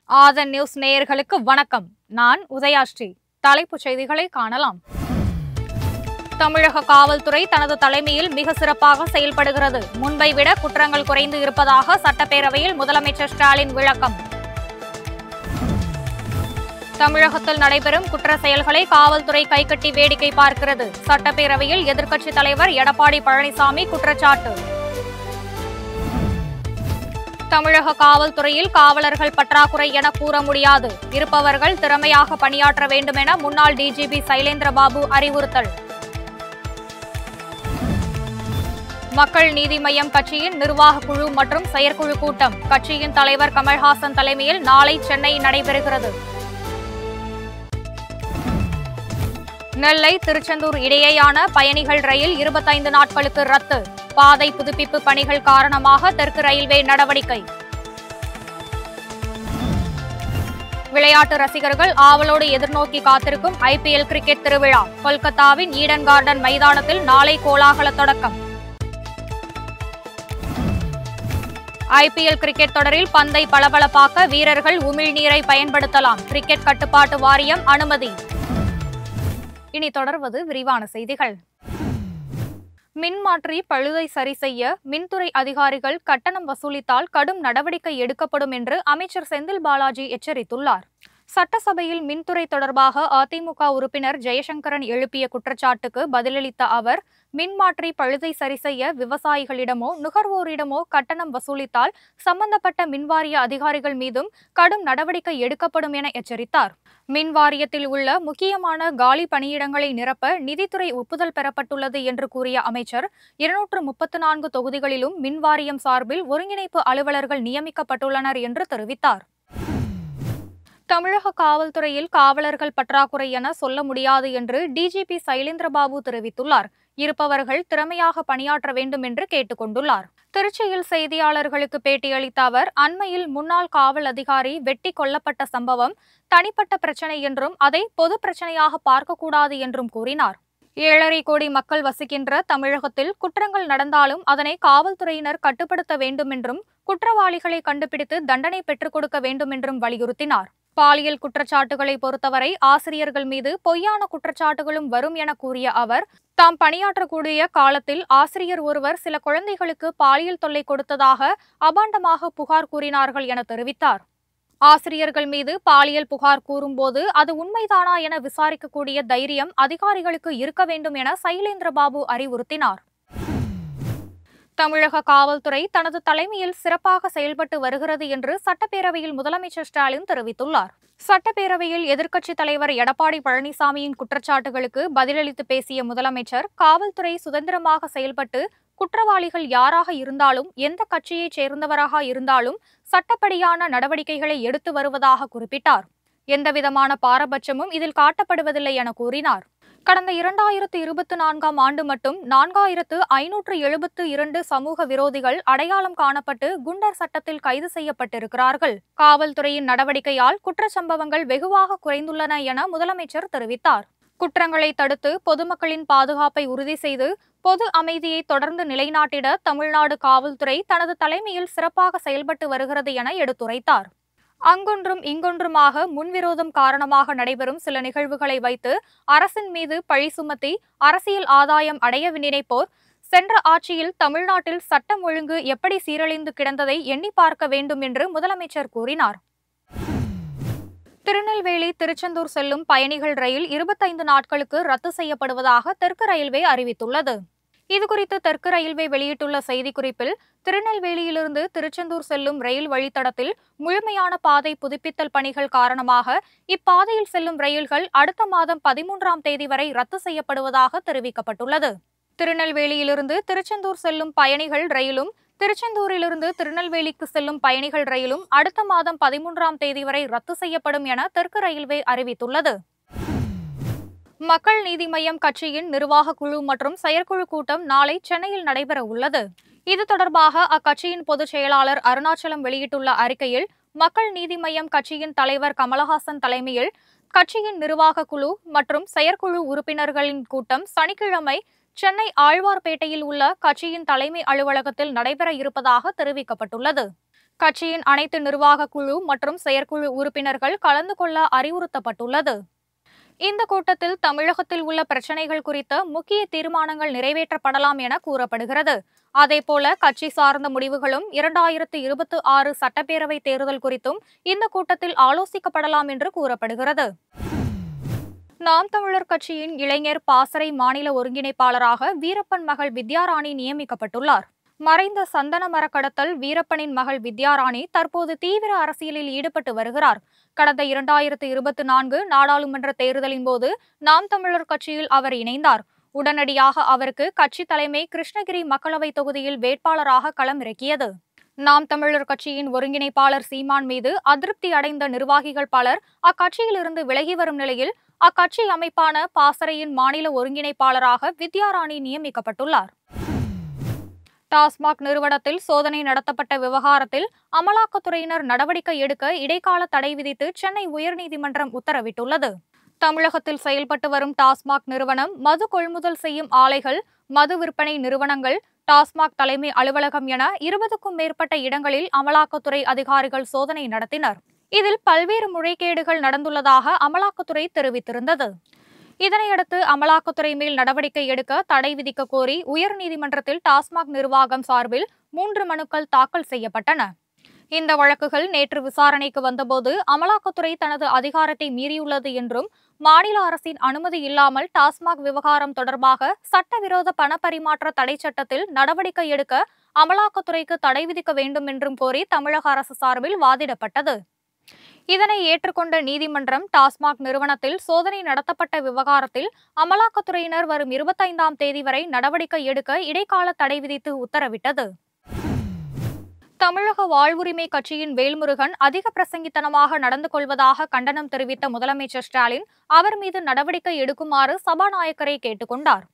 ஆதன் news நேயர்களுக்கு வணக்கம். நான் உதயாஸ்ரீ. தலைப்புச் செய்திகளை காணலாம். தமிழக காவல்துறை தனது தலைமையில் மிக சிறப்பாக செயல்படுகிறது. முன்பை விட குற்றங்கள் குறைந்து இருப்பதாக சட்டப்பேரவையில் முதலமைச்சர் ஸ்டாலின் விளக்கம். தமிழகத்தில் நடைபெறும் குற்ற செயல்களை காவல்துறை கைகட்டி வேடிக்கை பார்க்கிறது. சட்டப்பேரவையில் எதிர்க்கட்சித் தலைவர் எடப்பாடி பழனிசாமி குற்றச்சாட்டு. தமிழக காவல்துறையில் காவலர்கள் பற்றாக்குறை என கூற முடியாது. இருப்பவர்கள் திறமையாக பணியாற்ற வேண்டும் என முன்னாள் டிஜிபி சைலேந்திரபாபு அறிவுறுத்தல். மக்கள் நீதி மய்யம் கட்சியின் நிர்வாக குழு மற்றும் செயற்குழு கூட்டம் கட்சியின் தலைவர் கமல்ஹாசன் தலைமையில் நாளை சென்னையில் நடைபெறுகிறது. நெல்லை திருச்செந்தூர் இடையேயான பயணிகள் ரயில் 25 நாட்களுக்கு ரத்து. பாதை புதுப்பிப்பு பணிகள் காரணமாக தெற்கு ரயில்வே நடவடிக்கை. விளையாட்டு ரசிகர்கள் ஆவலோடு எதிர்நோக்கி காத்திருக்கும் IPL கிரிக்கெட் திருவிழா கொல்கத்தாவின் ஈடன் கார்டன் மைதானத்தில் நாளை கோலாகல தொடக்கம். IPL கிரிக்கெட் தொடரில் பந்தை பளபளப்பாக்க வீரர்கள் உமிழ்நீரை பயன்படுத்தலாம். கிரிக்கெட் கட்டுப்பாட்டு வாரியம் அனுமதி. இனி தொடர்வது விரிவான செய்திகள். மின்மாற்றி பழுதை சரி செய்ய மின்துறை அதிகாரிகள் கட்டணம் வசூலித்தால் கடும் நடவடிக்கை எடுக்கப்படும் என்று அமைச்சர் செந்தில் பாலாஜி எச்சரித்துள்ளார். சட்டசபையில் மின்துறை தொடர்பாக அதிமுக உறுப்பினர் ஜெயசங்கரன் எழுப்பிய குற்றச்சாட்டுக்கு பதிலளித்த அவர், மின்மாற்றி பழுதை சரி செய்ய விவசாயிகளிடமோ நுகர்வோரிடமோ கட்டணம் வசூலித்தால் சம்பந்தப்பட்ட மின்வாரிய அதிகாரிகள் மீதும் கடும் நடவடிக்கை எடுக்கப்படும் என எச்சரித்தார். மின்வாரியத்தில் உள்ள முக்கியமான காலி பணியிடங்களை நிரப்ப நிதித்துறை ஒப்புதல் பெறப்பட்டுள்ளது என்று கூறிய அமைச்சர், 234 தொகுதிகளிலும் மின்வாரியம் சார்பில் ஒருங்கிணைப்பு அலுவலர்கள் நியமிக்கப்பட்டுள்ளனர் என்று தெரிவித்தார். தமிழக காவல்துறையில் காவலர்கள் பற்றாக்குறை என சொல்ல முடியாது என்று டிஜிபி சைலேந்திரபாபு தெரிவித்துள்ளார். இருப்பவர்கள் திறமையாக பணியாற்ற வேண்டும் என்று கேட்டுக் கொண்டுள்ளார். திருச்சியில் செய்தியாளர்களுக்கு பேட்டியளித்த அவர், அண்மையில் முன்னாள் காவல் அதிகாரி வெட்டி கொல்லப்பட்ட சம்பவம் தனிப்பட்ட பிரச்சனை என்றும் அதை பொது பிரச்சனையாக பார்க்கக்கூடாது என்றும் கூறினார். 7.5 கோடி மக்கள் வசிக்கின்ற தமிழகத்தில் குற்றங்கள் நடந்தாலும் அதனை காவல்துறையினர் கட்டுப்படுத்த வேண்டும் என்றும் குற்றவாளிகளை கண்டுபிடித்து தண்டனை பெற்றுக் கொடுக்க வேண்டும் என்றும் வலியுறுத்தினார். பாலியல் குற்றச்சாட்டுகளை பொறுத்தவரை ஆசிரியர்கள் மீது பொய்யான குற்றச்சாட்டுகளும் வரும் என கூறிய அவர், தாம் பணியாற்றக்கூடிய காலத்தில் ஆசிரியர் ஒருவர் சில குழந்தைகளுக்கு பாலியல் தொல்லை கொடுத்ததாக அபாண்டமாக புகார் கூறினார்கள் என தெரிவித்தார். ஆசிரியர்கள் மீது பாலியல் புகார் கூறும்போது அது உண்மைதானா என விசாரிக்கக்கூடிய தைரியம் அதிகாரிகளுக்கு இருக்க வேண்டும் என சைலேந்திரபாபு அறிவுறுத்தினார். தமிழக காவல்துறை தனது தலைமையில் சிறப்பாக செயல்பட்டு வருகிறது என்று சட்டப்பேரவையில் முதலமைச்சர் ஸ்டாலின் தெரிவித்துள்ளார். சட்டப்பேரவையில் எதிர்க்கட்சித் தலைவர் எடப்பாடி பழனிசாமியின் குற்றச்சாட்டுகளுக்கு பதிலளித்து பேசிய முதலமைச்சர், காவல்துறை சுதந்திரமாக செயல்பட்டு குற்றவாளிகள் யாராக இருந்தாலும் எந்த கட்சியைச் சேர்ந்தவராக இருந்தாலும் சட்டப்படியான நடவடிக்கைகளை எடுத்து வருவதாக குறிப்பிட்டார். எந்தவிதமான பாரபட்சமும் இதில் காட்டப்படுவதில்லை என கூறினார். கடந்த 2024ஆம் ஆண்டு மட்டும் 4572 சமூக விரோதிகள் அடையாளம் காணப்பட்டு குண்டர் சட்டத்தில் கைது செய்யப்பட்டிருக்கிறார்கள். காவல்துறையின் நடவடிக்கையால் குற்றச்சம்பவங்கள் வெகுவாக குறைந்துள்ளன என முதலமைச்சர் தெரிவித்தார். குற்றங்களை தடுத்து பொதுமக்களின் பாதுகாப்பை உறுதி செய்து பொது அமைதியை தொடர்ந்து நிலைநாட்டிட தமிழ்நாடு காவல்துறை தனது தலைமையில் சிறப்பாக செயல்பட்டு வருகிறது என எடுத்துரைத்தார். அங்கொன்றும் இங்கொன்றுமாக முன்விரோதம் காரணமாக நடைபெறும் சில நிகழ்வுகளை வைத்து அரசின் மீது பழி சுமத்தி அரசியல் ஆதாயம் அடைய நினைப்போர் சென்ற ஆட்சியில் தமிழ்நாட்டில் சட்டம் ஒழுங்கு எப்படி சீரழிந்து கிடந்ததை எண்ணி பார்க்க வேண்டும் என்று முதலமைச்சர் கூறினார். திருநெல்வேலி திருச்செந்தூர் செல்லும் பயணிகள் ரயில் 25 நாட்களுக்கு ரத்து செய்யப்படுவதாக தெற்கு ரயில்வே அறிவித்துள்ளது. இதுகுறித்து தெற்கு ரயில்வே வெளியிட்டுள்ள செய்திக்குறிப்பில், திருநெல்வேலியிலிருந்து திருச்செந்தூர் செல்லும் ரயில் வழித்தடத்தில் முழுமையான பாதை புதுப்பித்தல் பணிகள் காரணமாக இப்பாதையில் செல்லும் ரயில்கள் அடுத்த மாதம் 13ஆம் தேதி வரை ரத்து செய்யப்படுவதாக தெரிவிக்கப்பட்டுள்ளது. திருநெல்வேலியிலிருந்து திருச்செந்தூர் செல்லும் பயணிகள் ரயிலும் திருச்செந்தூரிலிருந்து திருநெல்வேலிக்கு செல்லும் பயணிகள் ரயிலும் அடுத்த மாதம் 13ஆம் தேதி வரை ரத்து செய்யப்படும் என தெற்கு ரயில்வே அறிவித்துள்ளது. மக்கள் நீதி மய்யம் கட்சியின் நிர்வாக குழு மற்றும் செயற்குழு கூட்டம் நாளை சென்னையில் நடைபெற உள்ளது. இது தொடர்பாக அக்கட்சியின் பொதுச் செயலாளர் அருணாச்சலம் வெளியிட்டுள்ள அறிக்கையில், மக்கள் நீதி மய்யம் கட்சியின் தலைவர் கமலஹாசன் தலைமையில் கட்சியின் நிர்வாக குழு மற்றும் செயற்குழு உறுப்பினர்களின் கூட்டம் சனிக்கிழமை சென்னை ஆழ்வார்பேட்டையில் உள்ள கட்சியின் தலைமை அலுவலகத்தில் நடைபெற இருப்பதாக தெரிவிக்கப்பட்டுள்ளது. கட்சியின் அனைத்து நிர்வாக குழு மற்றும் செயற்குழு உறுப்பினர்கள் கலந்து கொள்ள அறிவுறுத்தப்பட்டுள்ளது. இந்த கூட்டத்தில் தமிழகத்தில் உள்ள பிரச்சினைகள் குறித்த முக்கிய தீர்மானங்கள் நிறைவேற்றப்படலாம் என கூறப்படுகிறது. அதேபோல கட்சி சார்ந்த முடிவுகளும் 2026 சட்டப்பேரவை தேர்தல் குறித்தும் இந்த கூட்டத்தில் ஆலோசிக்கப்படலாம் என்று கூறப்படுகிறது. நாம் தமிழர் கட்சியின் இளைஞர் பாசறை மாநில ஒருங்கிணைப்பாளராக வீரப்பன் மகள் வித்யாராணி நியமிக்கப்பட்டுள்ளார். மறைந்த சந்தன மரக்கடத்தல் வீரப்பனின் மகள் வித்யாராணி தற்போது தீவிர அரசியலில் ஈடுபட்டு வருகிறார். கடந்த 2024 நாடாளுமன்ற தேர்தலின் போது நாம் தமிழர் கட்சியில் அவர் இணைந்தார். உடனடியாக அவருக்கு கட்சி தலைமை கிருஷ்ணகிரி மக்களவை தொகுதியில் வேட்பாளராக களமிறக்கியது. நாம் தமிழர் கட்சியின் ஒருங்கிணைப்பாளர் சீமான் மீது அதிருப்தி அடைந்த நிர்வாகிகள் பலர் அக்கட்சியிலிருந்து விலகி வரும் நிலையில் அக்கட்சி அமைப்பான பாசறையின் மாநில ஒருங்கிணைப்பாளராக வித்யாராணி நியமிக்கப்பட்டுள்ளார். டாஸ்மாக் நிறுவனத்தில் சோதனை நடத்தப்பட்ட விவகாரத்தில் அமலாக்கத்துறையினர் நடவடிக்கை எடுக்க இடைக்கால தடை விதித்து சென்னை உயர்நீதிமன்றம் உத்தரவிட்டுள்ளது. தமிழகத்தில் செயல்பட்டு வரும் டாஸ்மாக் நிறுவனம் மது கொள்முதல் செய்யும் ஆலைகள், மது விற்பனை நிறுவனங்கள், டாஸ்மாக் தலைமை அலுவலகம் என 20க்கும் மேற்பட்ட இடங்களில் அமலாக்கத்துறை அதிகாரிகள் சோதனை நடத்தினர். இதில் பல்வேறு முறைகேடுகள் நடந்துள்ளதாக அமலாக்கத்துறை தெரிவித்திருந்தது. இதனையடுத்து அமலாக்கத்துறை மேல் நடவடிக்கை எடுக்க தடை விதிக்க கோரி உயர்நீதிமன்றத்தில் டாஸ்மாக் நிர்வாகம் சார்பில் 3 மனுக்கள் தாக்கல் செய்யப்பட்டன. இந்த வழக்குகள் நேற்று விசாரணைக்கு வந்தபோது அமலாக்கத்துறை தனது அதிகாரத்தை மீறியுள்ளது என்றும், மாநில அரசின் அனுமதி இல்லாமல் டாஸ்மாக் விவகாரம் தொடர்பாக சட்டவிரோத பணப்பரிமாற்ற தடை சட்டத்தில் நடவடிக்கை எடுக்க அமலாக்கத்துறைக்கு தடை விதிக்க வேண்டும் என்றும் கோரி தமிழக அரசு சார்பில் வாதிடப்பட்டது. இதனை ஏற்றுக்கொண்ட நீதிமன்றம் டாஸ்மாக் நிறுவனத்தில் சோதனை நடத்தப்பட்ட விவகாரத்தில் அமலாக்கத்துறையினர் வரும் 25ஆம் தேதி வரை நடவடிக்கை எடுக்க இடைக்கால தடை விதித்து உத்தரவிட்டது. தமிழக வாழ்வுரிமை கட்சியின் வேல்முருகன் அதிக பிரசங்கித்தனமாக நடந்து கொள்வதாக கண்டனம் தெரிவித்த முதலமைச்சர் ஸ்டாலின் அவர் மீது நடவடிக்கை எடுக்குமாறு சபாநாயகரை கேட்டுக்கொண்டார்.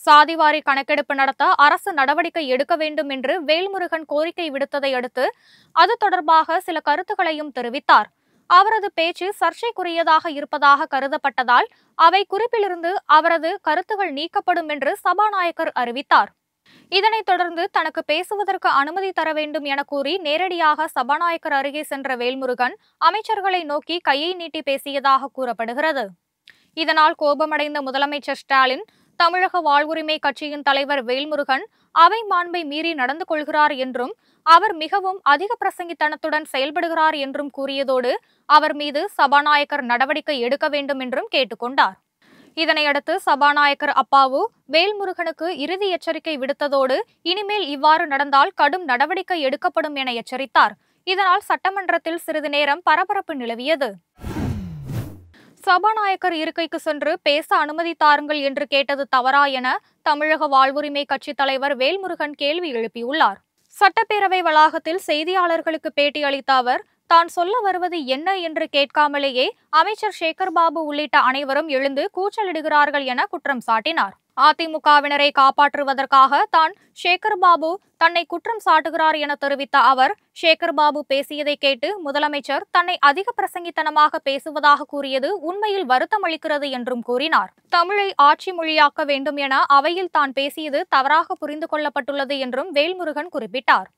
சாதிவாரி கணக்கெடுப்பு நடத்த அரசு நடவடிக்கை எடுக்க வேண்டும் என்று வேல்முருகன் கோரிக்கை விடுத்ததை அடுத்து அது தொடர்பாக சில கருத்துக்களையும் தெரிவித்தார். அவரது பேச்சு சர்ச்சைக்குரியதாக இருப்பதாக கருதப்பட்டதால் அவை குறிப்பிலிருந்து அவரது கருத்துகள் நீக்கப்படும் என்று சபாநாயகர் அறிவித்தார். இதனைத் தொடர்ந்து தனக்கு பேசுவதற்கு அனுமதி தர வேண்டும் என கூறி நேரடியாக சபாநாயகர் அருகே சென்ற வேல்முருகன் அமைச்சர்களை நோக்கி கையை நீட்டி பேசியதாக கூறப்படுகிறது. இதனால் கோபமடைந்த முதலமைச்சர் ஸ்டாலின் தமிழக வாழ்வுரிமை கட்சியின் தலைவர் வேல்முருகன் அவை மாண்பை மீறி நடந்து கொள்கிறார் என்றும், அவர் மிகவும் அதிக பிரசங்கித்தனத்துடன் செயல்படுகிறார் என்றும் கூறியதோடு அவர் மீது சபாநாயகர் நடவடிக்கை எடுக்க வேண்டும் என்றும் கேட்டுக்கொண்டார். இதனையடுத்து சபாநாயகர் அப்பாவு வேல்முருகனுக்கு இறுதி எச்சரிக்கை விடுத்ததோடு இனிமேல் இவ்வாறு நடந்தால் கடும் நடவடிக்கை எடுக்கப்படும் என எச்சரித்தார். இதனால் சட்டமன்றத்தில் சிறிது நேரம் பரபரப்பு நிலவியது. சபாநாயகர் இருக்கைக்கு சென்று பேச அனுமதி தாருங்கள் என்று கேட்டது தவறா என தமிழக வாழ்வுரிமை கட்சி தலைவர் வேல்முருகன் கேள்வி எழுப்பியுள்ளார். சட்டப்பேரவை வளாகத்தில் செய்தியாளர்களுக்கு பேட்டியளித்த அவர் தான் சொல்ல வருவது என்ன என்று கேட்காமலேயே அமைச்சர் சேகர்பாபு உள்ளிட்ட அனைவரும் எழுந்து கூச்சலிடுகிறார்கள் என குற்றம் சாட்டினார். அதிமுகவினரை காப்பாற்றுவதற்காக தான் சேகர்பாபு தன்னை குற்றம் சாட்டுகிறார் என தெரிவித்த அவர், சேகர்பாபு பேசியதை கேட்டு முதலமைச்சர் தன்னை அதிக பிரசங்கித்தனமாக பேசுவதாக கூறியது உண்மையில் வருத்தம் அளிக்கிறது என்றும் கூறினார். தமிழை ஆட்சி மொழியாக்க வேண்டும் என அவையில் தான் பேசியது தவறாக புரிந்து கொள்ளப்பட்டுள்ளது என்றும் வேல்முருகன் குறிப்பிட்டார்.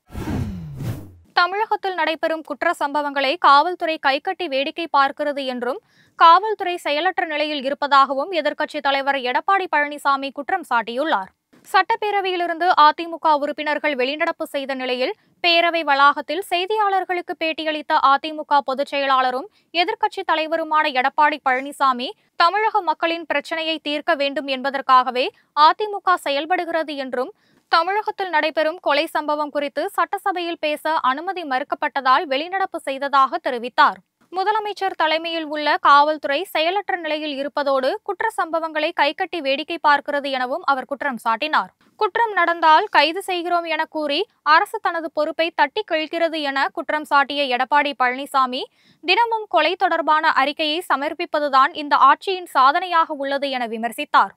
தமிழகத்தில் நடைபெறும் குற்ற சம்பவங்களை காவல்துறை கைகட்டி வேடிக்கை பார்க்கிறது என்றும், காவல்துறை செயலற்ற நிலையில் இருப்பதாகவும் எதிர்க்கட்சித் தலைவர் எடப்பாடி பழனிசாமி குற்றம் சாட்டியுள்ளார். சட்டப்பேரவையிலிருந்து அதிமுக உறுப்பினர்கள் வெளிநடப்பு செய்த நிலையில் பேரவை வளாகத்தில் செய்தியாளர்களுக்கு பேட்டியளித்த அதிமுக பொதுச் செயலாளரும் எதிர்க்கட்சித் தலைவருமான எடப்பாடி பழனிசாமி, தமிழக மக்களின் பிரச்சினையை தீர்க்க வேண்டும் என்பதற்காகவே அதிமுக செயல்படுகிறது என்றும், தமிழகத்தில் நடைபெறும் கொலை சம்பவம் குறித்து சட்டசபையில் பேச அனுமதி மறுக்கப்பட்டதால் வெளிநடப்பு செய்ததாக தெரிவித்தார். முதலமைச்சர் தலைமையில் உள்ள காவல்துறை செயலற்ற நிலையில் இருப்பதோடு குற்ற சம்பவங்களை கைகட்டி வேடிக்கை பார்க்கிறது எனவும் அவர் குற்றம் சாட்டினார். குற்றம் நடந்தால் கைது செய்கிறோம் என கூறி அரசு தனது பொறுப்பை தட்டி கழிக்கிறது என குற்றம் சாட்டிய எடப்பாடி பழனிசாமி, தினமும் கொலை தொடர்பான அறிக்கையை சமர்ப்பிப்பதுதான் இந்த ஆட்சியின் சாதனையாக உள்ளது என விமர்சித்தார்.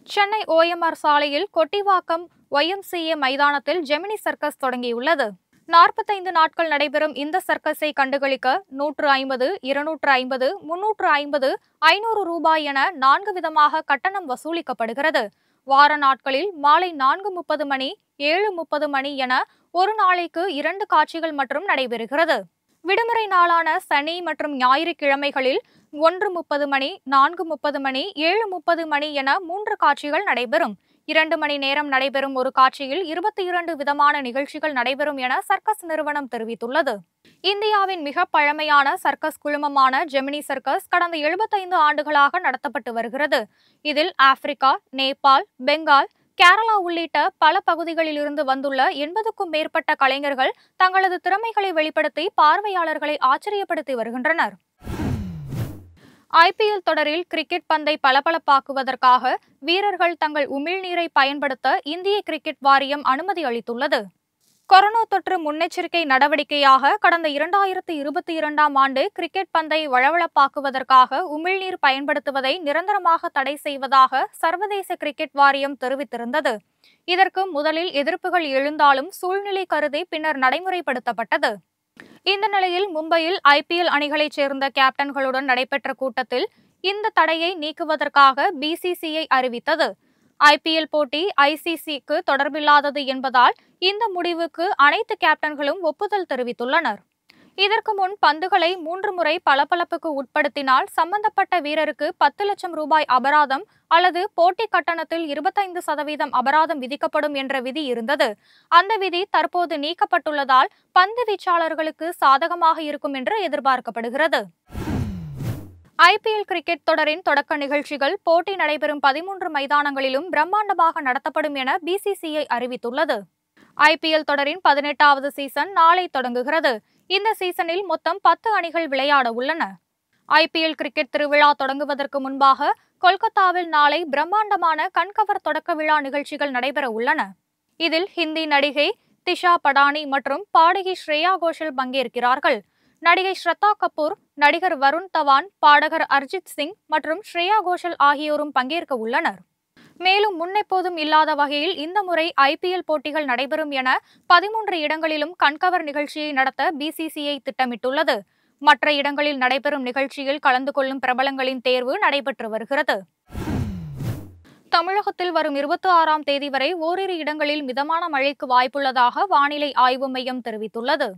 சென்னை OMR சாலையில் கொட்டிவாக்கம் YMCA மைதானத்தில் ஜெமினி சர்க்கஸ் தொடங்கியுள்ளது. 45 நாட்கள் நடைபெறும் இந்த சர்க்கஸை கண்டுகளிக்க 150, 250, 350, 500 ரூபாய் என 4 விதமாக கட்டணம் வசூலிக்கப்படுகிறது. வார நாட்களில் மாலை 4:30 மணி, 7:30 மணி என ஒரு நாளைக்கு 2 காட்சிகள் மற்றும் நடைபெறுகிறது. விடுமுறை நாளான சனி மற்றும் ஞாயிற்றுக்கிழமைகளில் 1:30 மணி, 4:30 மணி, 7:30 மணி என 3 காட்சிகள் நடைபெறும். 2 மணி நேரம் நடைபெறும் ஒரு காட்சியில் 22 விதமான நிகழ்ச்சிகள் நடைபெறும் என சர்க்கஸ் நிறுவனம் தெரிவித்துள்ளது. இந்தியாவின் மிக பழமையான சர்க்கஸ் குழுமமான ஜெமினி சர்க்கஸ் கடந்த 75 ஆண்டுகளாக நடத்தப்பட்டு வருகிறது. இதில் ஆப்பிரிக்கா, நேபாள், பெங்கால், கேரளா உள்ளிட்ட பல பகுதிகளில் இருந்து வந்துள்ள 80க்கும் மேற்பட்ட கலைஞர்கள் தங்களது திறமைகளை வெளிப்படுத்தி பார்வையாளர்களை ஆச்சரியப்படுத்தி வருகின்றனர். IPL தொடரில் கிரிக்கெட் பந்தை பளபளப்பாக்குவதற்காக வீரர்கள் தங்கள் உமிழ்நீரை பயன்படுத்த இந்திய கிரிக்கெட் வாரியம் அனுமதி அளித்துள்ளது. கொரோனா தொற்று முன்னெச்சரிக்கை நடவடிக்கையாக கடந்த 2022ஆம் ஆண்டு கிரிக்கெட் பந்தை வழவழப்பாக்குவதற்காக உமிழ்நீர் பயன்படுத்துவதை நிரந்தரமாக தடை செய்வதாக சர்வதேச கிரிக்கெட் வாரியம் தெரிவித்திருந்தது. இதற்கு முதலில் எதிர்ப்புகள் எழுந்தாலும் சூழ்நிலை கருதி பின்னர் நடைமுறைப்படுத்தப்பட்டது. இந்த நிலையில் மும்பையில் IPL அணிகளைச் சேர்ந்த கேப்டன்களுடன் நடைபெற்ற கூட்டத்தில் இந்த தடையை நீக்குவதற்காக BCCI அறிவித்தது. IPL போட்டி ICCக்கு தொடர்பில்லாதது என்பதால் இந்த முடிவுக்கு அனைத்து கேப்டன்களும் ஒப்புதல் தெரிவித்துள்ளனர். இதற்கு முன் பந்துகளை 3 முறை பளபளப்புக்கு உட்படுத்தினால் சம்பந்தப்பட்ட வீரருக்கு 10 லட்சம் ரூபாய் அபராதம் அல்லது போட்டி கட்டணத்தில் 25% அபராதம் விதிக்கப்படும் என்ற விதி இருந்தது. அந்த விதி தற்போது நீக்கப்பட்டுள்ளதால் பந்து வீச்சாளர்களுக்கு சாதகமாக இருக்கும் என்று எதிர்பார்க்கப்படுகிறது. IPL கிரிக்கெட் தொடரின் தொடக்க நிகழ்ச்சிகள் போட்டி நடைபெறும் 13 மைதானங்களிலும் பிரம்மாண்டமாக நடத்தப்படும் என BCCI அறிவித்துள்ளது. IPL தொடரின் 18வது சீசன் நாளை தொடங்குகிறது. இந்த சீசனில் மொத்தம் 10 அணிகள் விளையாட உள்ளன. IPL கிரிக்கெட் திருவிழா தொடங்குவதற்கு முன்பாக கொல்கத்தாவில் நாளை பிரம்மாண்டமான கண்கவர் தொடக்க விழா நிகழ்ச்சிகள் நடைபெற உள்ளன. இதில் ஹிந்தி நடிகை திஷா படானி மற்றும் பாடகி ஸ்ரேயா கோஷல் பங்கேற்கிறார்கள். நடிகை ஸ்ரத்தா கபூர், நடிகர் வருண் தவான், பாடகர் அர்ஜித் சிங் மற்றும் ஸ்ரேயா கோஷல் ஆகியோரும் பங்கேற்க உள்ளனர். மேலும் முன்னெப்போதும் இல்லாத வகையில் இந்த முறை IPL போட்டிகள் நடைபெறும் என 13 இடங்களிலும் கண்கவர் நிகழ்ச்சியை நடத்த BCCI திட்டமிட்டுள்ளது. மற்ற இடங்களில் நடைபெறும் நிகழ்ச்சியில் கலந்து கொள்ளும் பிரபலங்களின் தேர்வு நடைபெற்று வருகிறது. தமிழகத்தில் வரும் 26ஆம் தேதி வரை ஓரிரு இடங்களில் மிதமான மழைக்கு வாய்ப்புள்ளதாக வானிலை ஆய்வு மையம் தெரிவித்துள்ளது.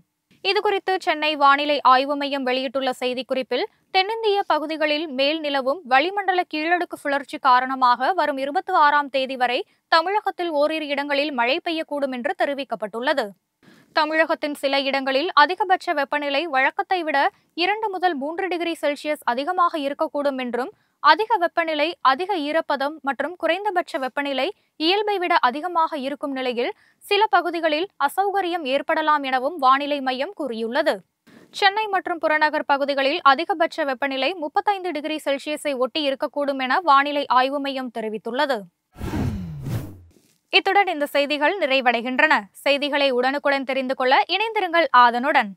இதுகுறித்து சென்னை வானிலை ஆய்வு மையம் வெளியிட்டுள்ள செய்திக்குறிப்பில், தென்னிந்திய பகுதிகளில் மேல் நிலவும் வளிமண்டல கீழடுக்கு சுழற்சி காரணமாக வரும் 26ஆம் தேதி வரை தமிழகத்தில் ஓரிரு இடங்களில் மழை பெய்யக்கூடும் என்று தெரிவிக்கப்பட்டுள்ளது. தமிழகத்தின் சில இடங்களில் அதிகபட்ச வெப்பநிலை வழக்கத்தை விட 2 முதல் 3 டிகிரி செல்சியஸ் அதிகமாக இருக்கக்கூடும் என்றும், அதிக வெப்பநிலை, அதிக ஈரப்பதம் மற்றும் குறைந்தபட்ச வெப்பநிலை இயல்பை விட அதிகமாக இருக்கும் நிலையில் சில பகுதிகளில் அசௌகரியம் ஏற்படலாம் எனவும் வானிலை மையம் கூறியுள்ளது. சென்னை மற்றும் புறநகர் பகுதிகளில் அதிகபட்ச வெப்பநிலை 35 டிகிரி செல்சியஸை ஒட்டி இருக்கக்கூடும் என வானிலை ஆய்வு மையம் தெரிவித்துள்ளது. இத்துடன் இந்த செய்திகள் நிறைவடைகின்றன. செய்திகளை உடனுக்குடன் தெரிந்து கொள்ள இணைந்திருங்கள் ஆதனுடன்.